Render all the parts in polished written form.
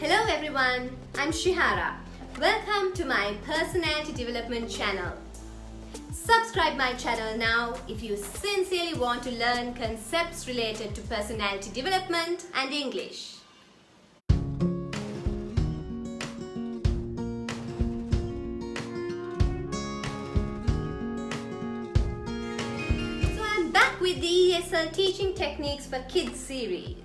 Hello everyone, I'm Shihara. Welcome to my personality development channel. Subscribe my channel now if you sincerely want to learn concepts related to personality development and English. So I'm back with the ESL Teaching Techniques for Kids series.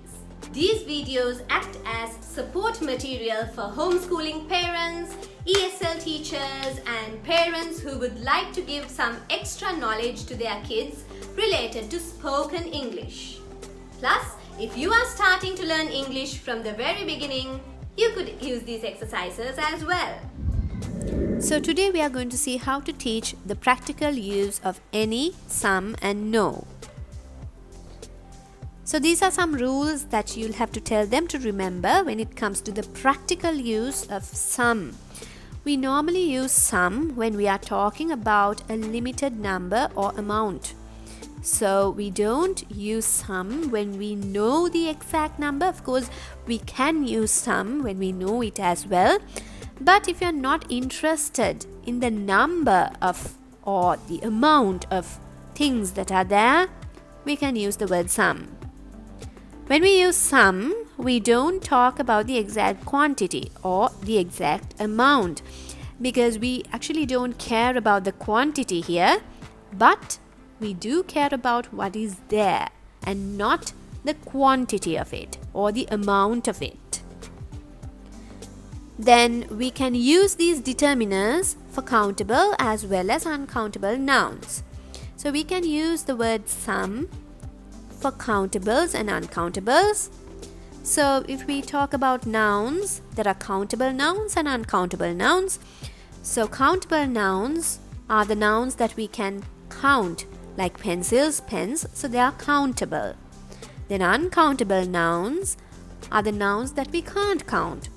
These videos act as support material for homeschooling parents, ESL teachers and parents who would like to give some extra knowledge to their kids related to spoken English. Plus, if you are starting to learn English from the very beginning, you could use these exercises as well. So today we are going to see how to teach the practical use of any, some and no. So these are some rules that you'll have to tell them to remember when it comes to the practical use of some. We normally use some when we are talking about a limited number or amount. So we don't use some when we know the exact number. Of course, we can use some when we know it as well. But if you're not interested in the number of or the amount of things that are there, we can use the word some. When we use some, we don't talk about the exact quantity or the exact amount because we actually don't care about the quantity here, but we do care about what is there and not the quantity of it or the amount of it. Then we can use these determiners for countable as well as uncountable nouns. So we can use the word some for countables and uncountables. So if we talk about nouns, there are countable nouns and uncountable nouns. So countable nouns are the nouns that we can count, like pencils, pens, so they are countable. Then uncountable nouns are the nouns that we can't count.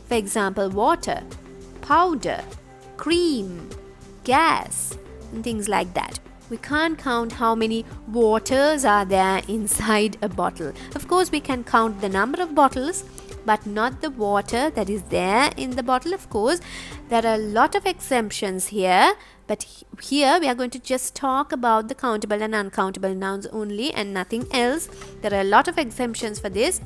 For example, water, powder, cream, gas, and things like that. We can't count how many waters are there inside a bottle. Of course, we can count the number of bottles, but not the water that is there in the bottle. Of course, there are a lot of exemptions here, but here we are going to just talk about the countable and uncountable nouns only and nothing else. There are a lot of exemptions for this,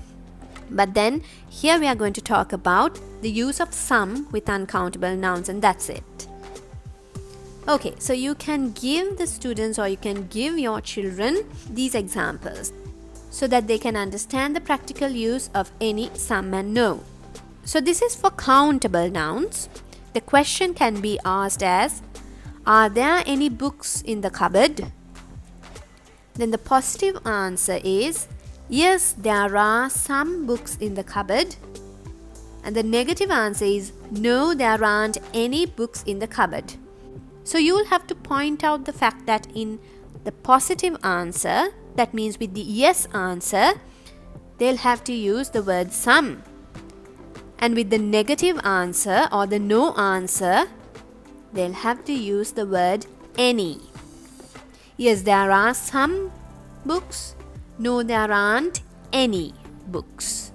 but then here we are going to talk about the use of some with uncountable nouns, and that's it. Okay, so you can give the students or you can give your children these examples so that they can understand the practical use of any, some and no. So this is for countable nouns. The question can be asked as, are there any books in the cupboard? Then the positive answer is, yes, there are some books in the cupboard. And the negative answer is, no, there aren't any books in the cupboard. So you will have to point out the fact that in the positive answer, that means with the yes answer, they'll have to use the word some. And with the negative answer or the no answer, they'll have to use the word any. Yes, there are some books. No, there aren't any books.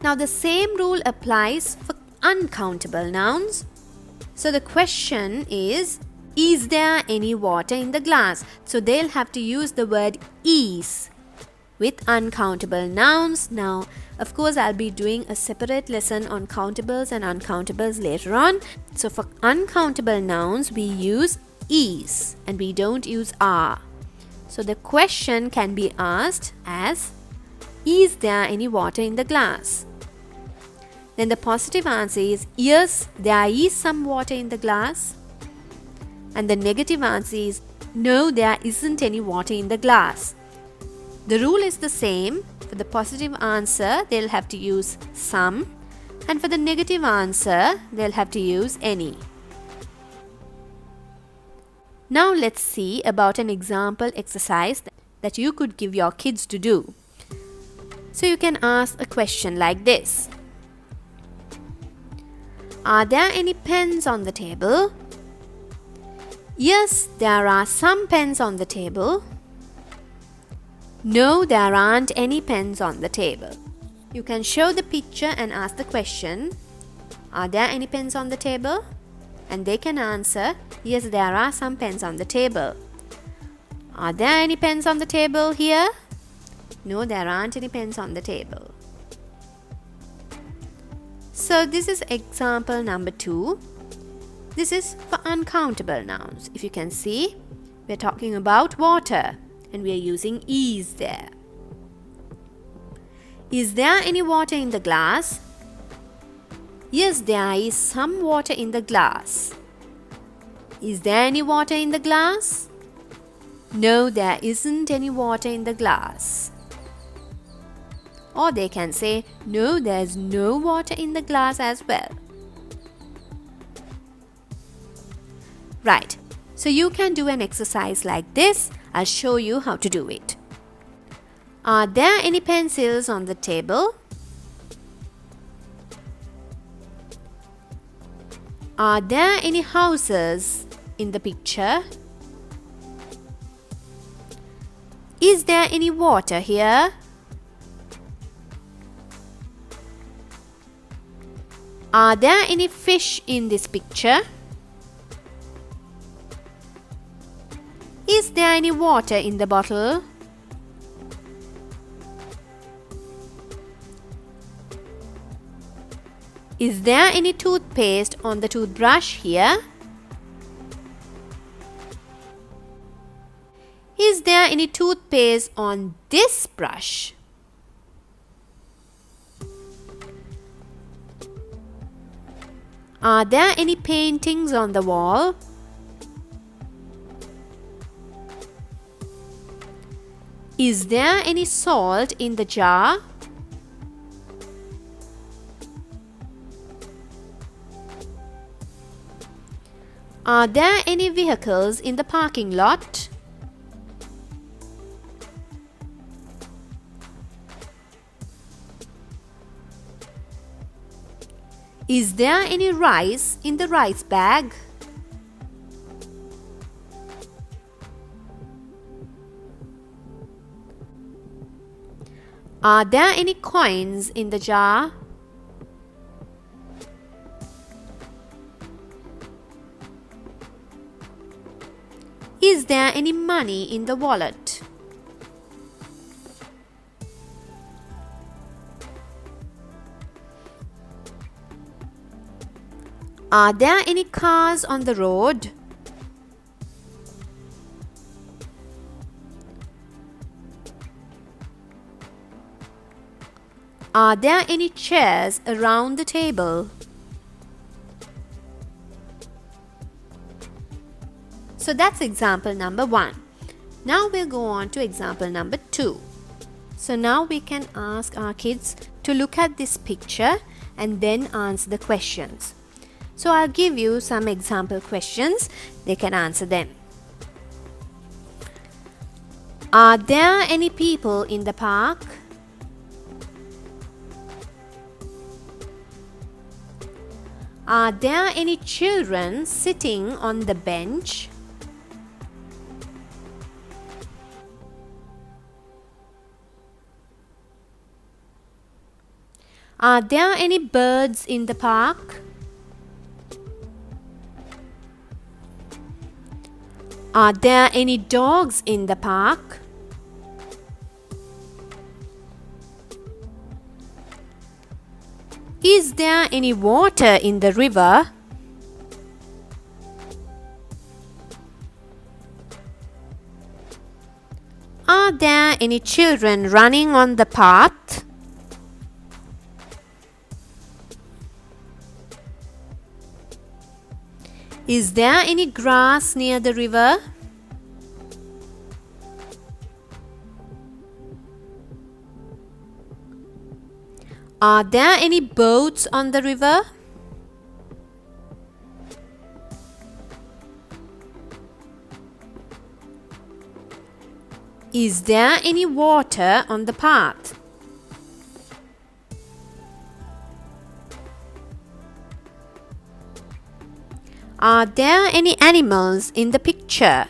Now the same rule applies for uncountable nouns. So the question is there any water in the glass? So they'll have to use the word is with uncountable nouns. Now, of course, I'll be doing a separate lesson on countables and uncountables later on. So for uncountable nouns, we use is and we don't use are. So the question can be asked as, is there any water in the glass? Then the positive answer is, yes, there is some water in the glass. And the negative answer is, no, there isn't any water in the glass. The rule is the same. For the positive answer, they'll have to use some. And for the negative answer, they'll have to use any. Now let's see about an example exercise that you could give your kids to do. So you can ask a question like this. Are there any pens on the table? Yes, there are some pens on the table. No, there aren't any pens on the table. You can show the picture and ask the question, are there any pens on the table? And they can answer, yes, there are some pens on the table. Are there any pens on the table here? No, there aren't any pens on the table. So this is example number 2. This is for uncountable nouns. If you can see, we're talking about water and we are using is there. Is there any water in the glass? Yes, there is some water in the glass. Is there any water in the glass? No, there isn't any water in the glass. Or they can say, no, there's no water in the glass as well. Right, so you can do an exercise like this. I'll show you how to do it. Are there any pencils on the table? Are there any houses in the picture? Is there any water here? Are there any fish in this picture? Is there any water in the bottle? Is there any toothpaste on the toothbrush here? Is there any toothpaste on this brush? Are there any paintings on the wall? Is there any salt in the jar? Are there any vehicles in the parking lot? Is there any rice in the rice bag? Are there any coins in the jar? Is there any money in the wallet? Are there any cars on the road? Are there any chairs around the table? So that's example number 1. Now we'll go on to example number 2. So now we can ask our kids to look at this picture and then answer the questions. So I'll give you some example questions. They can answer them. Are there any people in the park? Are there any children sitting on the bench? Are there any birds in the park? Are there any dogs in the park? Is there any water in the river? Are there any children running on the path? Is there any grass near the river? Are there any boats on the river? Is there any water on the path? Are there any animals in the picture?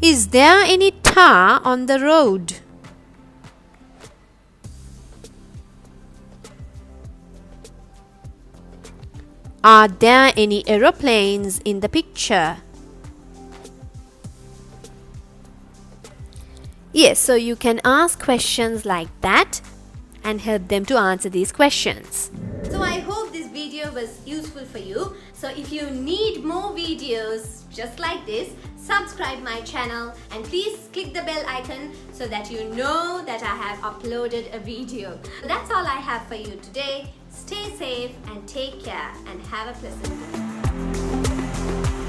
Is Is there any tar on the road? Are there any aeroplanes in the picture? Yes, so you can ask questions like that and help them to answer these questions. So I hope this video was useful for you. So if you need more videos just like this, subscribe my channel and please click the bell icon so that you know that I have uploaded a video. So that's all I have for you today. Stay safe and take care and have a pleasant day.